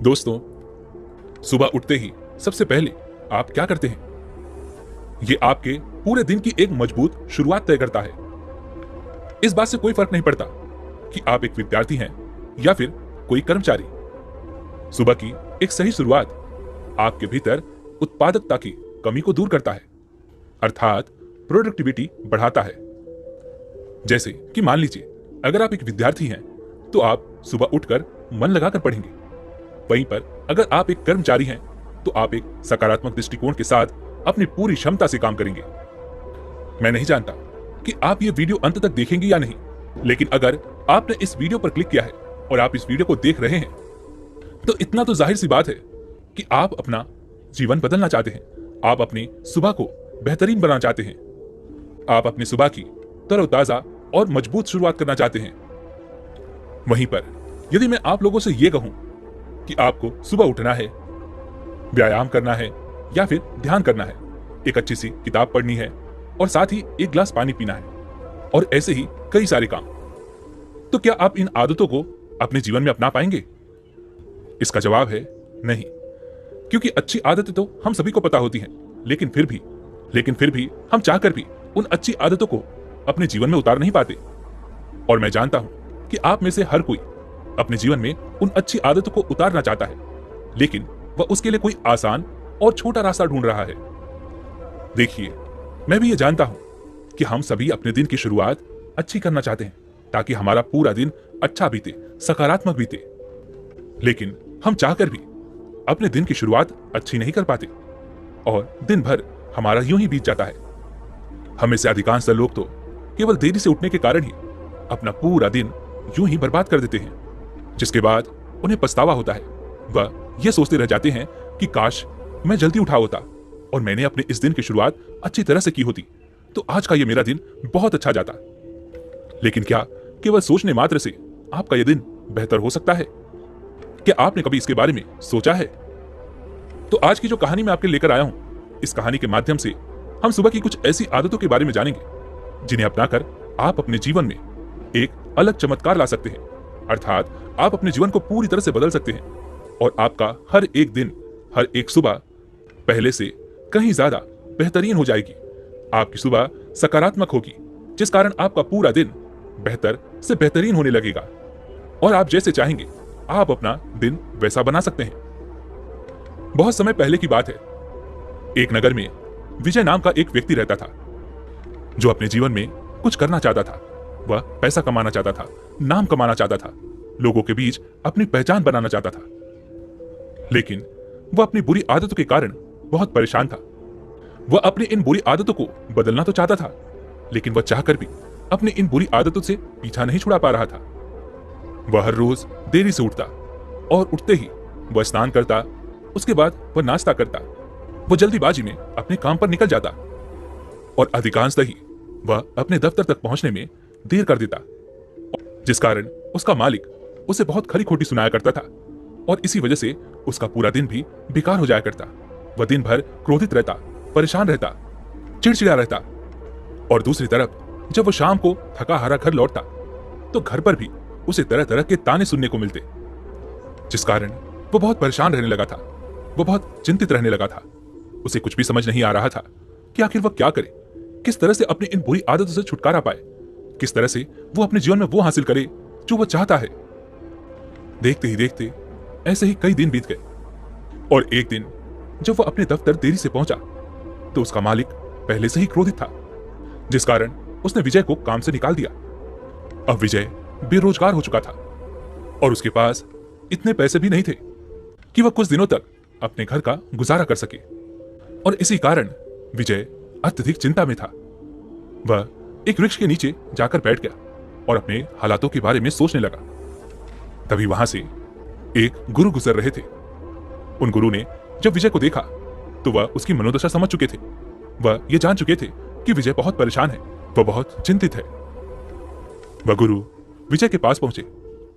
दोस्तों, सुबह उठते ही सबसे पहले आप क्या करते हैं? ये आपके पूरे दिन की एक मजबूत शुरुआत तय करता है। इस बात से कोई फर्क नहीं पड़ता कि आप एक विद्यार्थी हैं या फिर कोई कर्मचारी। सुबह की एक सही शुरुआत आपके भीतर उत्पादकता की कमी को दूर करता है, अर्थात प्रोडक्टिविटी बढ़ाता है। जैसे कि मान लीजिए, अगर आप एक विद्यार्थी हैं तो आप सुबह उठकर मन लगाकर पढ़ेंगे। वहीं पर अगर आप एक कर्मचारी हैं तो आप एक सकारात्मक दृष्टिकोण के साथ अपनी पूरी क्षमता से काम करेंगे। मैं नहीं जानता कि आप ये वीडियो अंत तक देखेंगे या नहीं, लेकिन अगर आपने इस वीडियो पर क्लिक किया है और आप इस वीडियो को देख रहे हैं तो इतना तो जाहिर सी बात है कि आप अपना जीवन बदलना चाहते हैं। आप अपनी सुबह को बेहतरीन बनाना चाहते हैं। आप अपनी सुबह की तरोताजा और मजबूत शुरुआत करना चाहते हैं। वहीं पर यदि मैं आप लोगों से यह कहूं कि आपको सुबह उठना है, व्यायाम करना है या फिर ध्यान करना है, एक अच्छी सी किताब पढ़नी है और साथ ही एक गिलास पानी पीना है और ऐसे ही कई सारे काम, तो क्या आप इन आदतों को अपने जीवन में अपना पाएंगे? इसका जवाब है नहीं, क्योंकि अच्छी आदतें तो हम सभी को पता होती हैं, लेकिन फिर भी हम चाहकर भी उन अच्छी आदतों को अपने जीवन में उतार नहीं पाते। और मैं जानता हूं कि आप में से हर कोई अपने जीवन में उन अच्छी आदतों को उतारना चाहता है, लेकिन वह उसके लिए कोई आसान और छोटा रास्ता ढूंढ रहा है। देखिए, मैं भी ये जानता हूं कि हम सभी अपने दिन की शुरुआत अच्छी करना चाहते हैं ताकि हमारा पूरा दिन अच्छा बीते, सकारात्मक बीते। लेकिन हम चाहकर भी अपने दिन की शुरुआत अच्छी नहीं कर पाते और दिन भर हमारा यूं ही बीत जाता है। हमें से अधिकांश लोग तो केवल देरी से उठने के कारण ही अपना पूरा दिन यूं ही बर्बाद कर देते हैं, जिसके बाद उन्हें पछतावा होता है। वह ये सोचते रह जाते हैं कि काश मैं जल्दी उठा होता और मैंने अपने इस दिन की शुरुआत अच्छी तरह से की होती तो आज का ये मेरा दिन बहुत अच्छा जाता। लेकिन क्या केवल सोचने मात्र से आपका यह दिन बेहतर हो सकता है? क्या आपने कभी इसके बारे में सोचा है? तो आज की जो कहानी मैं आपके लेकर आया हूं, इस कहानी के माध्यम से हम सुबह की कुछ ऐसी आदतों के बारे में जानेंगे जिन्हें अपनाकर आप अपने जीवन में एक अलग चमत्कार ला सकते हैं। अर्थात आप अपने जीवन को पूरी तरह से बदल सकते हैं और आपका हर एक दिन, हर एक सुबह पहले से कहीं ज्यादा बेहतरीन हो जाएगी। आपकी सुबह सकारात्मक होगी, जिस कारण आपका पूरा दिन बेहतर से बेहतरीन होने लगेगा और आप जैसे चाहेंगे आप अपना दिन वैसा बना सकते हैं। बहुत समय पहले की बात है, एक नगर में विजय नाम का एक व्यक्ति रहता था जो अपने जीवन में कुछ करना चाहता था। वह पैसा कमाना चाहता था, नाम कमाना चाहता था, लोगों के बीच अपनी पहचान बनाना चाहता था। लेकिन वह अपनी बुरी आदतों के कारण बहुत परेशान था। वह अपनी इन बुरी आदतों को बदलना तो चाहता था, लेकिन वह चाहकर भी अपनी इन बुरी आदतों से पीछा नहीं छुड़ा पा रहा था। वह हर रोज देरी से उठता और उठते ही वह स्नान करता, उसके बाद वह नाश्ता करता, वह जल्दीबाजी में अपने काम पर निकल जाता और अधिकांशतः ही वह अपने दफ्तर तक पहुंचने में देर कर देता, जिस कारण उसका मालिक उसे बहुत खरी खोटी सुनाया करता था और इसी वजह से उसका पूरा दिन भी बेकार हो जाया करता। वह दिन भर क्रोधित रहता, परेशान रहता, चिड़चिड़ा रहता और दूसरी तरफ जब वह शाम को थका हारा घर लौटता तो घर पर भी उसे तरह तरह के ताने सुनने को मिलते, जिस कारण वह बहुत परेशान रहने लगा था। वह बहुत चिंतित रहने लगा था। उसे कुछ भी समझ नहीं आ रहा था कि आखिर वह क्या करे, किस तरह से अपनी इन बुरी आदतों से छुटकारा पाए, किस तरह से वो अपने जीवन में वो हासिल करे जो वह चाहता है। देखते ही देखते ऐसे ही कई दिन बीत गए और एक दिन जब वह अपने दफ्तर देरी से पहुंचा तो उसका मालिक पहले से ही क्रोधित था, जिस कारण उसने विजय को काम से निकाल दिया। अब विजय बेरोजगार हो चुका था और उसके पास इतने पैसे भी नहीं थे कि वह कुछ दिनों तक अपने घर का गुजारा कर सके और इसी कारण विजय अत्यधिक चिंता में था। वह एक वृक्ष के नीचे जाकर बैठ गया और अपने हालातों के बारे में सोचने लगा। तभी वहां से एक गुरु गुजर रहे थे। उन गुरु ने जब विजय को देखा तो वह उसकी मनोदशा समझ चुके थे। वह ये जान चुके थे कि विजय बहुत परेशान है, वह बहुत चिंतित है। वह गुरु विजय के पास पहुंचे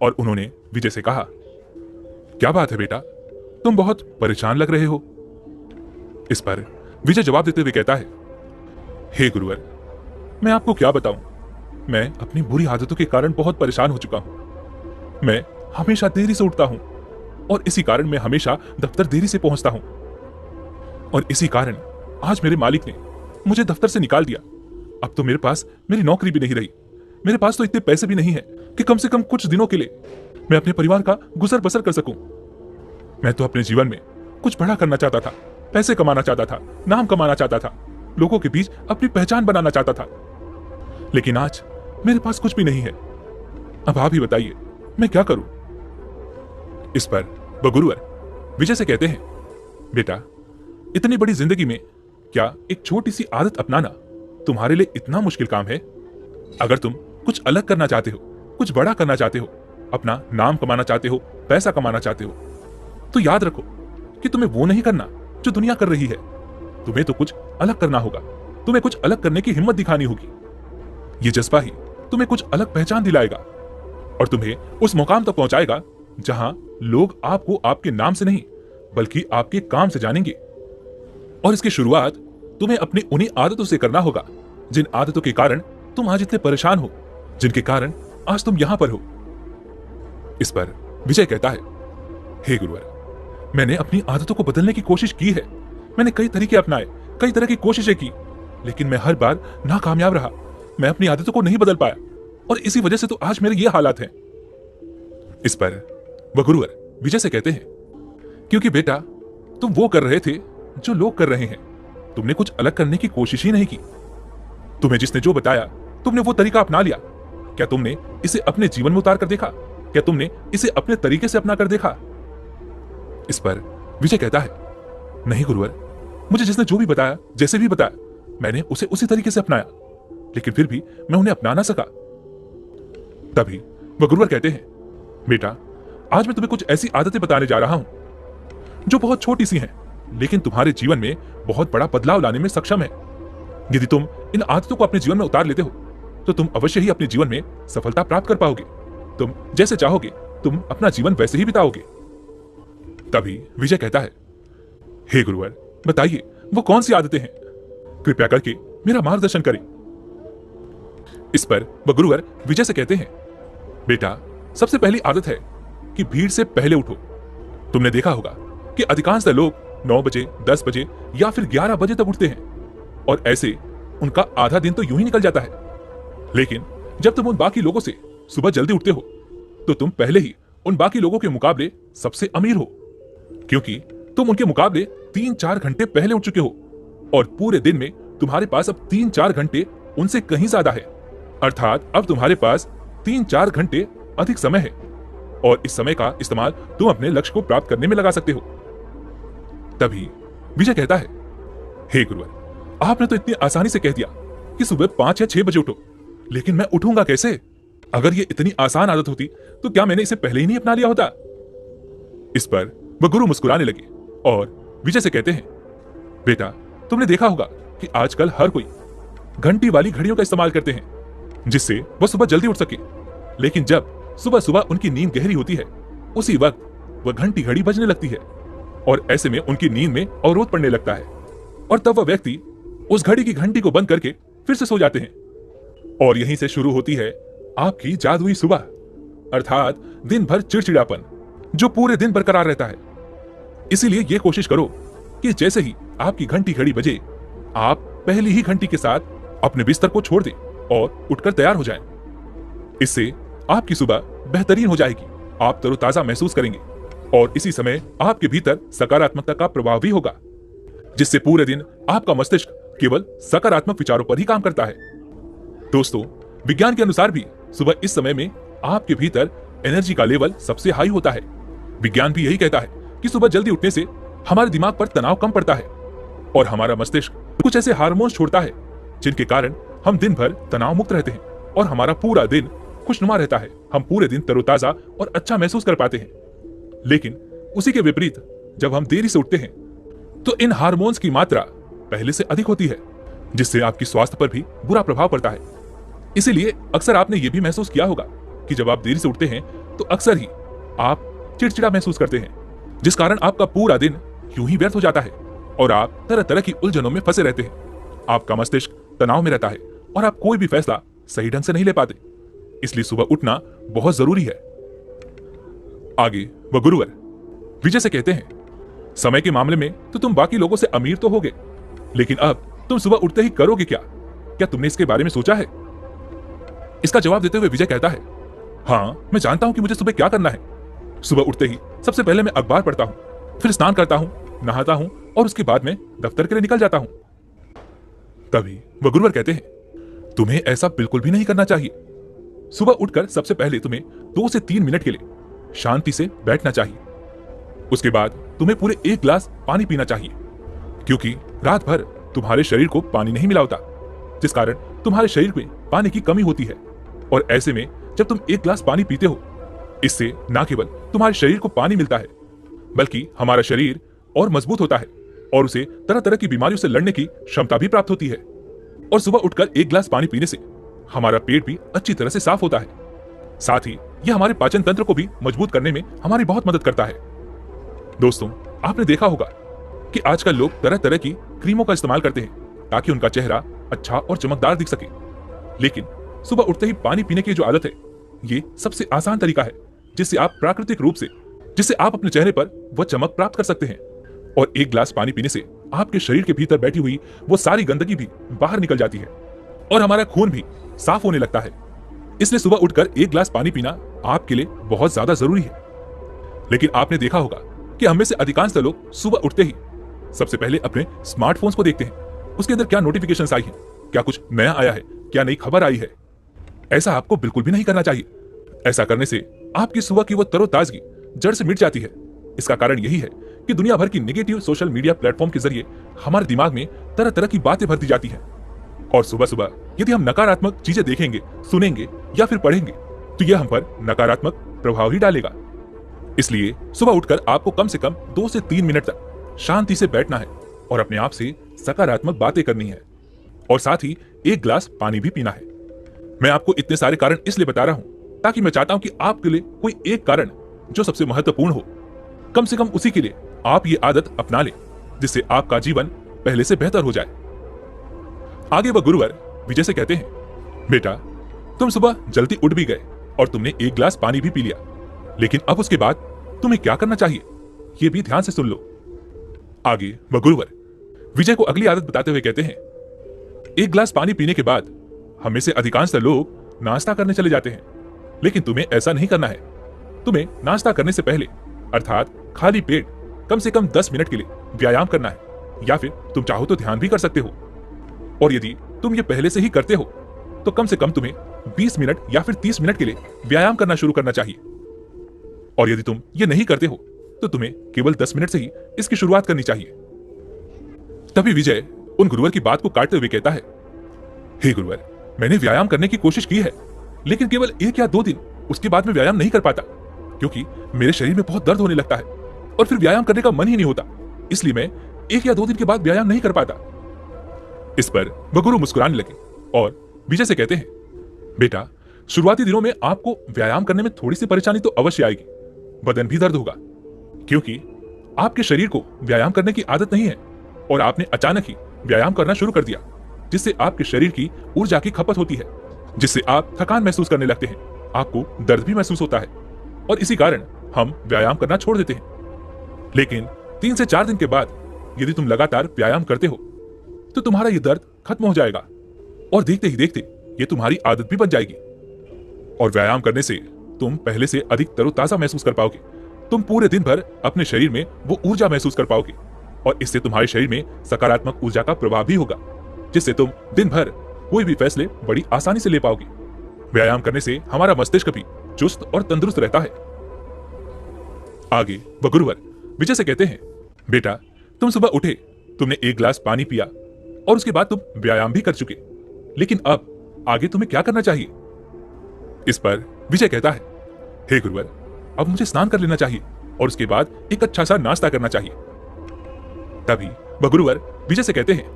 और उन्होंने विजय से कहा, क्या बात है बेटा, तुम बहुत परेशान लग रहे हो। इस पर विजय जवाब देते हुए कहता है, हे गुरुवर, मैं आपको क्या बताऊं, मैं अपनी बुरी आदतों के कारण बहुत परेशान हो चुका हूं। मैं हमेशा देरी से उठता हूं और इसी कारण मैं हमेशा दफ्तर देरी से पहुंचता हूं। और इसी कारण आज मेरे मालिक ने मुझे दफ्तर से निकाल दिया। अब तो मेरे पास मेरी नौकरी भी नहीं रही। मेरे पास तो इतने पैसे भी नहीं है कि कम से कम कुछ दिनों के लिए मैं अपने परिवार का गुजर बसर कर सकूं। मैं तो अपने जीवन में कुछ बड़ा करना चाहता था, पैसे कमाना चाहता था, नाम कमाना चाहता था, लोगों के बीच अपनी पहचान बनाना चाहता था। लेकिन आज मेरे पास कुछ भी नहीं है। अब आप ही बताइए मैं क्या करूं। इस पर वह गुरुवर विजय से कहते हैं, बेटा, इतनी बड़ी जिंदगी में क्या एक छोटी सी आदत अपनाना तुम्हारे लिए इतना मुश्किल काम है? अगर तुम कुछ अलग करना चाहते हो, कुछ बड़ा करना चाहते हो, अपना नाम कमाना चाहते हो, पैसा कमाना चाहते हो, तो याद रखो कि तुम्हें वो नहीं करना जो दुनिया कर रही है। तुम्हें तो कुछ अलग करना होगा। तुम्हें कुछ अलग करने की हिम्मत दिखानी होगी। ये जज्बा ही तुम्हें कुछ अलग पहचान दिलाएगा और तुम्हें उस मुकाम तक पहुंचाएगा जहां लोग आपको आपके नाम से नहीं बल्कि आपके काम से जानेंगे। और इसकी शुरुआत तुम्हें अपनी उन्हीं आदतों से करना होगा जिन आदतों के कारण तुम आज इतने परेशान हो, जिनके कारण आज तुम यहां पर हो। इस पर विजय कहता है, हे गुरुवर, मैंने अपनी आदतों को बदलने की कोशिश की है। मैंने कई तरीके अपनाए, कई तरह की कोशिशें की, लेकिन मैं हर बार नाकामयाब रहा। मैं अपनी आदतों को नहीं बदल पाया और इसी वजह से तो आज मेरे ये हालात हैं। इस पर वह गुरुवर विजय से कहते हैं, क्योंकि बेटा, तुम वो कर रहे थे जो लोग कर रहे हैं। तुमने कुछ अलग करने की कोशिश ही नहीं की। तुम्हें जिसने जो बताया तुमने वो तरीका अपना लिया। क्या तुमने इसे अपने जीवन में उतार कर देखा? क्या तुमने इसे अपने तरीके से अपना कर देखा? इस पर विजय कहता है, नहीं गुरुवर, मुझे जिसने जो भी बताया, जैसे भी बताया, मैंने उसे उसी तरीके से अपनाया, लेकिन फिर भी मैं उन्हें अपना ना सका। तभी वह गुरुवर कहते हैं, बेटा, आज मैं तुम्हें कुछ ऐसी आदतें बताने जा रहा हूं जो बहुत छोटी सी हैं, लेकिन तुम्हारे जीवन में बहुत बड़ा बदलाव लाने में सक्षम है। यदि तुम इन आदतों को अपने जीवन में उतार लेते हो तो तुम अवश्य ही अपने जीवन में सफलता प्राप्त कर पाओगे। तुम जैसे चाहोगे तुम अपना जीवन वैसे ही बिताओगे। तभी विजय कहता है, हे गुरुवर, बताइए वो कौन सी आदतें हैं? कृपया करके मेरा मार्गदर्शन करें। इस पर वह गुरुवर विजय से कहते हैं, बेटा, सबसे पहली आदत है कि भीड़ से पहले उठो। तुमने देखा होगा कि अधिकांशतः लोग 9 बजे, 10 बजे या फिर 11 बजे तक उठते हैं और ऐसे उनका आधा दिन तो यूं ही निकल जाता है। लेकिन जब तुम उन बाकी लोगों से सुबह जल्दी उठते हो तो तुम पहले ही उन बाकी लोगों के मुकाबले सबसे अमीर हो, क्योंकि तुम उनके मुकाबले 3-4 घंटे पहले उठ चुके हो और पूरे दिन में तुम्हारे पास अब 3-4 घंटे उनसे कहीं ज्यादा है। अर्थात अब तुम्हारे पास 3-4 घंटे अधिक समय है और इस समय का इस्तेमाल तुम अपने लक्ष्य को प्राप्त करने में लगा सकते हो। तभी विजय कहता है, हे गुरुवर, आपने तो इतनी आसानी से कह दिया कि सुबह 5 या 6 बजे उठो, लेकिन मैं उठूंगा कैसे? अगर ये इतनी आसान आदत होती तो क्या मैंने इसे पहले ही नहीं अपना लिया होता? इस पर वह गुरु मुस्कुराने लगे और विजय से कहते हैं, बेटा, तुमने देखा होगा कि आजकल हर कोई घंटी वाली घड़ियों का इस्तेमाल करते हैं जिससे वह सुबह जल्दी उठ सके। लेकिन जब सुबह सुबह उनकी नींद गहरी होती है, उसी वक्त वह घंटी घड़ी बजने लगती है और ऐसे में उनकी नींद में अवरोध पड़ने लगता है और तब वह व्यक्ति उस घड़ी की घंटी को बंद करके फिर से सो जाते हैं। और यहीं से शुरू होती है आपकी जादुई सुबह, अर्थात दिन भर चिड़चिड़ापन जो पूरे दिन बरकरार रहता है। इसीलिए यह कोशिश करो कि जैसे ही आपकी घंटी घड़ी बजे, आप पहली ही घंटी के साथ अपने बिस्तर को छोड़ दें और उठकर तैयार हो जाएं। इससे आपकी सुबह बेहतरीन हो जाएगी, आप तरोताजा महसूस करेंगे और इसी समय आपके भीतर सकारात्मकता का प्रभाव भी होगा, जिससे पूरे दिन आपका मस्तिष्क केवल सकारात्मक विचारों पर ही काम करता है। दोस्तों, विज्ञान के अनुसार भी सुबह इस समय में आपके भीतर एनर्जी का लेवल सबसे हाई होता है। विज्ञान भी यही कहता है कि सुबह जल्दी उठने से हमारे दिमाग पर तनाव कम पड़ता है और हमारा मस्तिष्क कुछ ऐसे हार्मोन्स छोड़ता है जिनके कारण हम दिन भर तनाव मुक्त रहते हैं और हमारा पूरा दिन खुशनुमा रहता है। हम पूरे दिन तरोताजा और अच्छा महसूस कर पाते हैं। लेकिन उसी के विपरीत जब हम देरी से उठते हैं तो इन हार्मोन्स की मात्रा पहले से अधिक होती है, जिससे आपकी स्वास्थ्य पर भी बुरा प्रभाव पड़ता है। इसीलिए अक्सर आपने यह भी महसूस किया होगा कि जब आप देरी से उठते हैं तो अक्सर ही आप चिड़चिड़ा महसूस करते हैं, जिस कारण आपका पूरा दिन यूं ही व्यर्थ हो जाता है और आप तरह तरह की उलझनों में फंसे रहते हैं। आपका मस्तिष्क तनाव में रहता है और आप कोई भी फैसला सही ढंग से नहीं ले पाते। इसलिए सुबह उठना बहुत जरूरी है। आगे वह गुरुवर विजय से कहते हैं, समय के मामले में तो तुम बाकी लोगों से अमीर तो होगे, लेकिन अब तुम सुबह उठते ही करोगे क्या? क्या तुमने इसके बारे में सोचा है? इसका जवाब देते हुए विजय कहता है, हाँ, मैं जानता हूं कि मुझे सुबह क्या करना है। सुबह उठते ही सबसे पहले मैं अखबार पढ़ता हूं, फिर स्नान करता हूं, नहाता हूं और उसके बाद में दफ्तर के लिए निकल जाता हूं। तभी वह गुरुवर कहते हैं, तुम्हें ऐसा बिल्कुल भी नहीं करना चाहिए। सुबह उठकर सबसे पहले तुम्हें 2 से 3 मिनट के लिए शांति से बैठना चाहिए। उसके बाद तुम्हें पूरे 1 गिलास पानी पीना चाहिए, क्योंकि रात भर तुम्हारे शरीर को पानी नहीं मिला होता, जिस कारण तुम्हारे शरीर में पानी की कमी होती है। और ऐसे में जब तुम 1 गिलास पानी पीते हो, इससे न केवल तुम्हारे शरीर को पानी मिलता है, बल्कि हमारा शरीर और मजबूत होता है और उसे तरह तरह की बीमारियों से लड़ने की क्षमता भी प्राप्त होती है। और सुबह उठकर 1 गिलास पानी पीने से हमारा पेट भी अच्छी तरह से साफ होता है। साथ ही यह हमारे पाचन तंत्र को भी मजबूत करने में हमारी बहुत मदद करता है। दोस्तों, आपने देखा होगा कि आजकल लोग तरह तरह की क्रीमों का इस्तेमाल करते हैं ताकि उनका चेहरा अच्छा और चमकदार दिख सके, लेकिन सुबह उठते ही पानी पीने की जो आदत है, ये सबसे आसान तरीका है जिससे आप प्राकृतिक रूप से अपने चेहरे पर वह चमक प्राप्त कर सकते हैं। और 1 गिलास पानी पीने से आपके शरीर के भीतर बैठी हुई वो सारी गंदगी भी बाहर निकल जाती है और हमारा खून भी साफ होने लगता है। इसलिए सुबह उठकर 1 गिलास पानी पीना आपके लिए बहुत ज्यादा जरूरी है। लेकिन आपने देखा होगा कि हम में से अधिकांश लोग सुबह उठते ही सबसे पहले अपने स्मार्टफोन्स को देखते हैं, उसके अंदर क्या नोटिफिकेशंस आई हैं, क्या कुछ नया आया है, क्या नई खबर आई है। ऐसा आपको बिल्कुल भी नहीं करना चाहिए। ऐसा करने से आपकी सुबह की वो तरोताजगी जड़ से मिट जाती है। इसका कारण यही है कि दुनिया भर की नेगेटिव सोशल मीडिया प्लेटफॉर्म के जरिए हमारे दिमाग में तरह तरह की बातें भर दी जाती हैं। और सुबह सुबह यदि हम नकारात्मक चीजें देखेंगे, सुनेंगे या फिर पढ़ेंगे, तो यह हम पर नकारात्मक प्रभाव ही डालेगा। इसलिए सुबह उठकर आपको कम से कम 2 से 3 मिनट तक शांति से बैठना है और अपने आप से सकारात्मक बातें करनी है और साथ ही 1 गिलास पानी भी पीना है। मैं आपको इतने सारे कारण इसलिए बता रहा हूं ताकि मैं चाहता हूं कि आपके लिए कोई एक कारण जो सबसे महत्वपूर्ण हो, कम से कम उसी के लिए आप ये आदत अपना लें, जिससे आपका जीवन पहले से बेहतर हो जाए। आगे वह गुरुवर विजय से कहते हैं, बेटा, तुम सुबह जल्दी उठ भी गए और तुमने 1 गिलास पानी भी पी लिया, लेकिन अब उसके बाद तुम्हें क्या करना चाहिए, यह भी ध्यान से सुन लो। आगे वह गुरुवर विजय को अगली आदत बताते हुए कहते हैं, 1 गिलास पानी पीने के बाद हम में से अधिकांश लोग नाश्ता करने चले जाते हैं, लेकिन तुम्हें ऐसा नहीं करना है। तुम्हें नाश्ता करने से पहले अर्थात खाली पेट कम से कम 10 मिनट के लिए व्यायाम करना है, या फिर तुम चाहो तो ध्यान भी कर सकते हो। और यदि तुम ये पहले से ही करते हो तो कम से कम तुम्हें 20 मिनट या फिर 30 मिनट के लिए व्यायाम करना शुरू करना चाहिए। और यदि तुम ये नहीं करते हो तो तुम्हें केवल 10 मिनट से ही इसकी शुरुआत करनी चाहिए। तभी विजय उन गुरुवर की बात को काटते हुए कहता है, हे गुरुवर, मैंने व्यायाम करने की कोशिश की है, लेकिन केवल 1 या 2 दिन, उसके बाद मैं व्यायाम नहीं कर पाता, क्योंकि मेरे शरीर में बहुत दर्द होने लगता है और फिर व्यायाम करने का मन ही नहीं होता। इसलिए मैं 1 या 2 दिन के बाद व्यायाम नहीं कर पाता। इस पर वह गुरु मुस्कुराने लगे और विजय से कहते हैं, बेटा, शुरुआती दिनों में आपको व्यायाम करने में थोड़ी सी परेशानी तो अवश्य आएगी, बदन भी दर्द होगा, क्योंकि आपके शरीर को व्यायाम करने की आदत नहीं है और आपने अचानक ही व्यायाम करना शुरू कर दिया, जिससे आपके शरीर की ऊर्जा की खपत होती है, जिससे आप थकान महसूस करने लगते हैं, आपको दर्द भी महसूस होता है और इसी कारण हम व्यायाम करना छोड़ देते हैं। लेकिन 3 से 4 दिन के बाद यदि तुम लगातार व्यायाम करते हो तो तुम्हारा ये दर्द खत्म हो जाएगा और देखते ही देखते ये तुम्हारी आदत भी बन जाएगी। और व्यायाम करने से तुम पहले से अधिक तरोताजा महसूस कर पाओगे। तुम पूरे दिन भर अपने शरीर में वो ऊर्जा महसूस कर पाओगे और इससे तुम्हारे शरीर में सकारात्मक ऊर्जा का प्रभाव भी होगा, जिससे तुम दिन भर कोई भी फैसले बड़ी आसानी से ले पाओगे। व्यायाम करने से हमारा मस्तिष्क भी चुस्त और तंदुरुस्त रहता है। आगे वह गुरुवर विजय से कहते हैं, बेटा, तुम सुबह उठे, तुमने 1 गिलास पानी पिया और उसके बाद तुम व्यायाम भी कर चुके, लेकिन अब आगे तुम्हें क्या करना चाहिए? इस पर विजय कहता है, हे गुरुवर, अब मुझे स्नान कर लेना चाहिए और उसके बाद एक अच्छा सा नाश्ता करना चाहिए। तभी वह गुरुवर विजय से कहते हैं,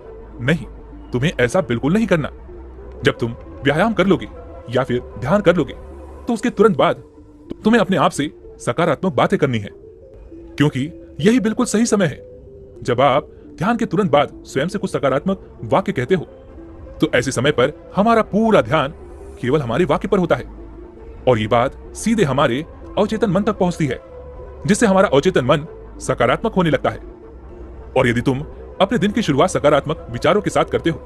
नहीं, तुम्हें ऐसा बिल्कुल नहीं करना। जब तुम व्यायाम कर लोगे या फिर ध्यान कर लोगे तो उसके तुरंत बाद तुम्हें अपने आप से सकारात्मक बातें करनी है, क्योंकि यही बिल्कुल सही समय है। जब आप ध्यान के तुरंत बाद स्वयं से कुछ सकारात्मक वाक्य कहते हो तो ऐसे समय पर हमारा पूरा ध्यान केवल हमारे वाक्य पर होता है और ये बात सीधे हमारे अवचेतन मन तक पहुंचती है, जिससे हमारा अवचेतन मन सकारात्मक होने लगता है। और यदि तुम अपने दिन की शुरुआत सकारात्मक विचारों के साथ करते हो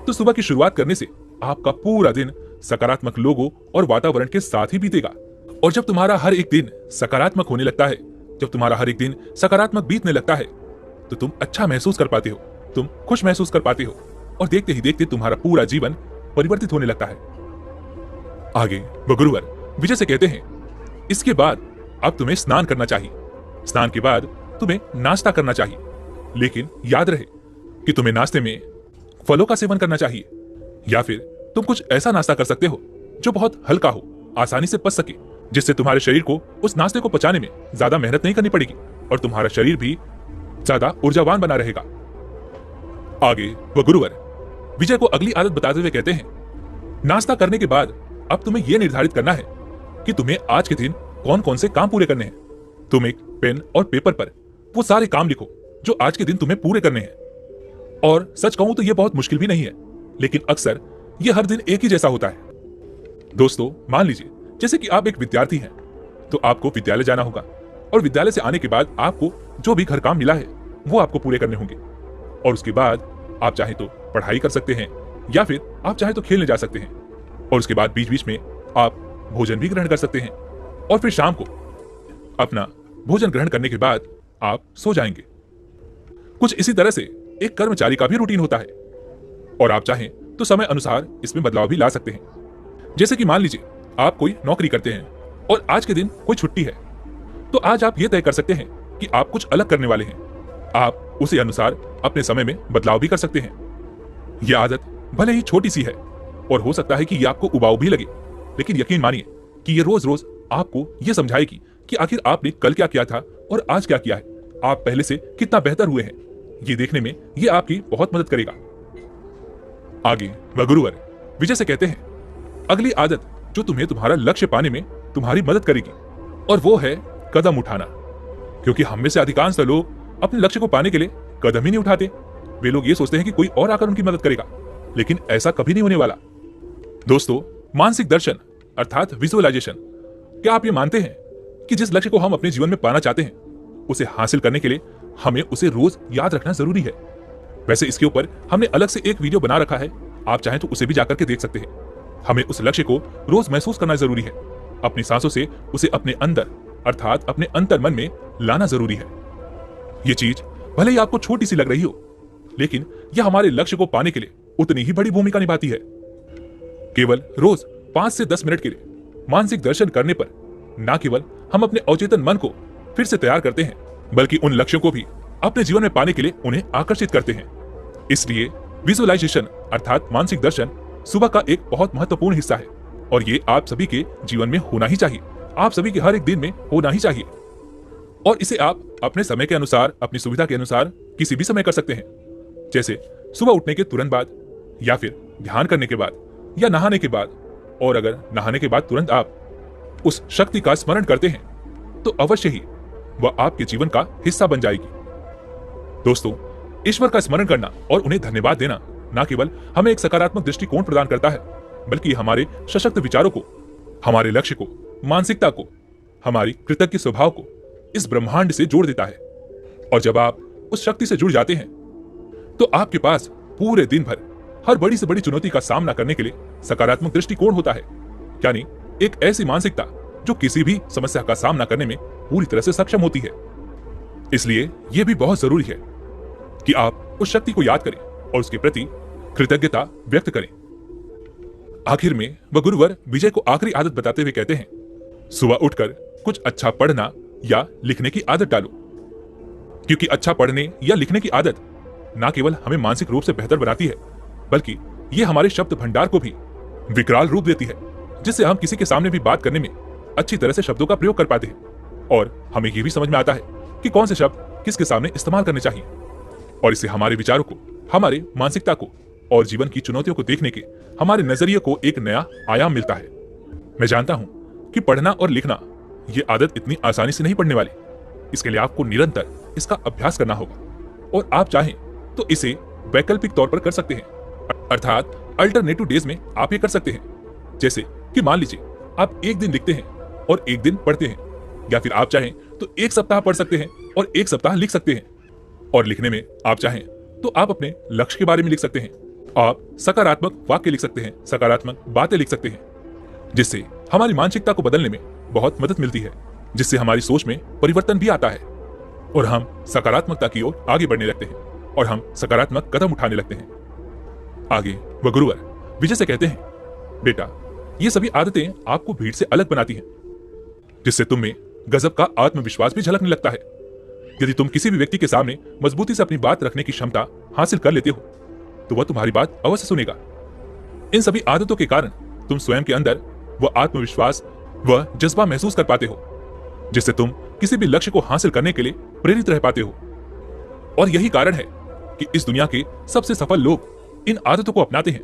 तो सुबह की शुरुआत करने से आपका पूरा दिन सकारात्मक लोगों और वातावरण के साथ ही बीतेगा। और जब तुम्हारा हर एक दिन सकारात्मक होने लगता है, जब तुम्हारा हर एक दिन सकारात्मक बीतने लगता है, तो तुम अच्छा महसूस कर पाते हो, तुम खुश महसूस कर पाते हो और देखते ही देखते तुम्हारा पूरा जीवन परिवर्तित होने लगता है। आगे वह गुरुवर विजय से कहते हैं, इसके बाद अब तुम्हें स्नान करना चाहिए। स्नान के बाद तुम्हें नाश्ता करना चाहिए, लेकिन याद रहे कि तुम्हें नाश्ते में फलों का सेवन करना चाहिए, या फिर तुम कुछ ऐसा नाश्ता कर सकते हो जो बहुत हल्का हो, आसानी से पच सके, जिससे तुम्हारे शरीर को उस नाश्ते को पचाने में ज्यादा मेहनत नहीं करनी पड़ेगी और तुम्हारा शरीर भी ज्यादा ऊर्जावान बना रहेगा। आगे वह गुरुवर विजय को अगली आदत बताते हुए कहते हैं, नाश्ता करने के बाद अब तुम्हें यह निर्धारित करना है कि तुम्हें आज के दिन कौन कौन से काम पूरे करने हैं। तुम एक पेन और पेपर पर वो सारे काम लिखो जो आज के दिन तुम्हें पूरे करने हैं। और सच कहूं तो यह बहुत मुश्किल भी नहीं है, लेकिन अक्सर यह हर दिन एक ही जैसा होता है। दोस्तों, मान लीजिए जैसे कि आप एक विद्यार्थी हैं, तो आपको विद्यालय जाना होगा और विद्यालय से आने के बाद आपको जो भी घर काम मिला है वो आपको पूरे करने होंगे। और उसके बाद आप चाहे तो पढ़ाई कर सकते हैं या फिर आप चाहे तो खेलने जा सकते हैं। और उसके बाद बीच बीच में आप भोजन भी ग्रहण कर सकते हैं और फिर शाम को अपना भोजन ग्रहण करने के बाद आप सो जाएंगे। कुछ इसी तरह से एक कर्मचारी का भी रूटीन होता है और आप चाहें तो समय अनुसार इसमें बदलाव भी ला सकते हैं। जैसे कि मान लीजिए आप कोई नौकरी करते हैं और आज के दिन कोई छुट्टी है, तो आज आप ये तय कर सकते हैं कि आप कुछ अलग करने वाले हैं। आप उसी अनुसार अपने समय में बदलाव भी कर सकते हैं। यह आदत भले ही छोटी सी है और हो सकता है कि यह आपको उबाऊ भी लगे, लेकिन यकीन मानिए कि यह रोज रोज आपको यह समझाएगी कि आखिर आपने कल क्या किया था और आज क्या किया है, आप पहले से कितना बेहतर हुए हैं। ये देखने में यह आपकी बहुत मदद करेगा। आगे वह गुरुवर विजय से कहते हैं, अगली आदत जो तुम्हें तुम्हारा लक्ष्य पाने में तुम्हारी मदद करेगी और वो है कदम उठाना। क्योंकि हम में से अधिकांश लोग अपने लक्ष्य को पाने के लिए कदम ही नहीं उठाते। वे लोग ये सोचते हैं कि कोई और आकर उनकी मदद करेगा, लेकिन ऐसा कभी नहीं होने वाला। दोस्तों, मानसिक दर्शन अर्थात विजुअलाइजेशन, क्या आप ये मानते हैं कि जिस लक्ष्य को हम अपने जीवन में पाना चाहते हैं उसे हासिल करने के लिए हमें उसे रोज याद रखना जरूरी है। वैसे इसके ऊपर हमने अलग से एक वीडियो बना रखा है, आप चाहें तो उसे भी जाकर के देख सकते हैं। हमें उस लक्ष्य को रोज महसूस करना जरूरी है, अपनी सांसों से उसे अपने अंदर अर्थात अपने अंतर मन में लाना जरूरी है। यह चीज भले ही आपको छोटी सी लग रही हो, लेकिन यह हमारे लक्ष्य को पाने के लिए उतनी ही बड़ी भूमिका निभाती है। केवल रोज 5 से 10 मिनट के लिए मानसिक दर्शन करने पर न केवल हम अपने अवचेतन मन को फिर से तैयार करते हैं, बल्कि उन लक्ष्यों को भी अपने जीवन में पाने के लिए उन्हें आकर्षित करते हैं। इसलिए विजुअलाइजेशन अर्थात मानसिक दर्शन सुबह का एक बहुत महत्वपूर्ण हिस्सा है और ये आप सभी के जीवन में होना ही चाहिए, आप सभी के हर एक दिन में होना ही चाहिए। और इसे आप अपने समय के अनुसार, अपनी सुविधा के अनुसार किसी भी समय कर सकते हैं, जैसे सुबह उठने के तुरंत बाद, या फिर ध्यान करने के बाद, या नहाने के बाद। और अगर नहाने के बाद तुरंत आप उस शक्ति का स्मरण करते हैं तो अवश्य ही वह आपके जीवन का हिस्सा बन जाएगी। दोस्तों, ईश्वर का स्मरण करना और उन्हें धन्यवाद देना न केवल हमें एक सकारात्मक दृष्टिकोण प्रदान करता है, बल्कि हमारे सशक्त विचारों को, हमारे लक्ष्य को, मानसिकता को, हमारी कृतज्ञ स्वभाव को इस ब्रह्मांड से जोड़ देता है। और जब आप उस शक्ति से जुड़ जाते हैं तो आपके पास पूरे दिन भर हर बड़ी से बड़ी चुनौती का सामना करने के लिए सकारात्मक दृष्टिकोण होता है, यानी एक ऐसी मानसिकता जो किसी भी समस्या का सामना करने में पूरी तरह से सक्षम होती है। इसलिए यह भी बहुत जरूरी है कि आप उस शक्ति को याद करें और उसके प्रति कृतज्ञता व्यक्त करें। आखिर में वह गुरुवर विजय को आखिरी आदत बताते हुए कहते हैं, सुबह उठकर कुछ अच्छा पढ़ना या लिखने की आदत डालो। क्योंकि अच्छा पढ़ने या लिखने की आदत न केवल हमें मानसिक रूप से बेहतर बनाती है, बल्कि यह हमारे शब्द भंडार को भी विकराल रूप देती है, जिससे हम किसी के सामने भी बात करने में अच्छी तरह से शब्दों का प्रयोग कर पाते हैं और हमें यह भी समझ में आता है कि कौन से शब्द किसके सामने इस्तेमाल करने चाहिए। और इससे हमारे विचारों को, हमारे मानसिकता को और जीवन की चुनौतियों को देखने के हमारे नजरिए को एक नया आयाम मिलता है। मैं जानता हूं कि पढ़ना और लिखना ये आदत इतनी आसानी से नहीं पढ़ने वाली। इसके लिए आपको निरंतर इसका अभ्यास करना होगा और आप चाहें तो इसे वैकल्पिक तौर पर कर सकते हैं, अर्थात अल्टरनेटिव डेज में आप ये कर सकते हैं। जैसे कि मान लीजिए आप एक दिन लिखते हैं और एक दिन पढ़ते हैं, या फिर आप चाहें तो एक सप्ताह पढ़ सकते हैं और एक सप्ताह लिख सकते हैं। और लिखने में आप चाहें तो आप अपने लक्ष्य के बारे में लिख सकते हैं। आप सकारात्मक वाक्य लिख सकते हैं, सकारात्मक बातें लिख सकते हैं, जिससे हमारी मानसिकता को बदलने में बहुत मदद मिलती है, जिससे हमारी सोच में परिवर्तन भी आता है और हम सकारात्मकता की ओर आगे बढ़ने लगते हैं और हम सकारात्मक कदम उठाने लगते हैं। आगे वह गुरुवर विजय से कहते हैं, बेटा, ये सभी आदतें आपको भीड़ से अलग बनाती हैं, जिससे तुम में गजब का आत्मविश्वास भी झलकने लगता है। यदि तुम किसी भी व्यक्ति के सामने मजबूती से अपनी बात रखने की क्षमता हासिल कर लेते हो तो वह तुम्हारी बात अवश्य सुनेगा। इन सभी आदतों के कारण तुम स्वयं के अंदर वह आत्मविश्वास, वह जज्बा महसूस कर पाते हो, जिससे तुम किसी भी लक्ष्य को हासिल करने के लिए प्रेरित रह पाते हो। और यही कारण है कि इस दुनिया के सबसे सफल लोग इन आदतों को अपनाते हैं,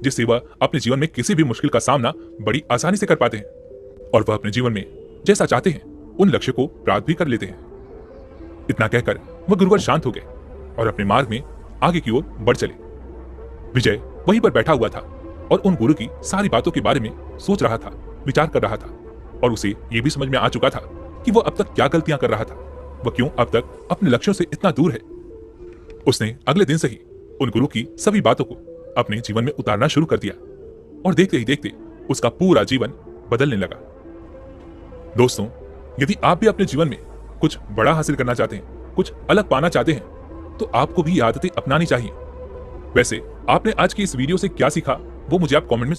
जिससे वह अपने जीवन में किसी भी मुश्किल का सामना बड़ी आसानी से कर पाते हैं और वह अपने जीवन में जैसा चाहते हैं उन लक्ष्य को प्राप्त भी कर लेते हैं। इतना कहकर वह गुरुवर शांत हो गए और अपने मार्ग में आगे की ओर बढ़ चले। विजय वहीं पर बैठा हुआ था और उन गुरु की सारी बातों के बारे में सोच रहा था, विचार कर रहा था और उसे यह भी समझ में आ चुका था कि वह अब तक क्या गलतियां कर रहा था, वह क्यों अब तक अपने लक्ष्यों से इतना दूर है। उसने अगले दिन से ही उन गुरु की सभी बातों को अपने जीवन में उतारना शुरू कर दिया और देखते ही देखते उसका पूरा जीवन बदलने लगा। दोस्तों, यदि आप भी अपने जीवन में कुछ बड़ा हासिल करना चाहते हैं, कुछ अलग पाना चाहते हैं, तो आपको भी ये आदतें अपनानी चाहिए। वैसे आपने आज की इस वीडियो से क्या सीखा वो मुझे आप कमेंट में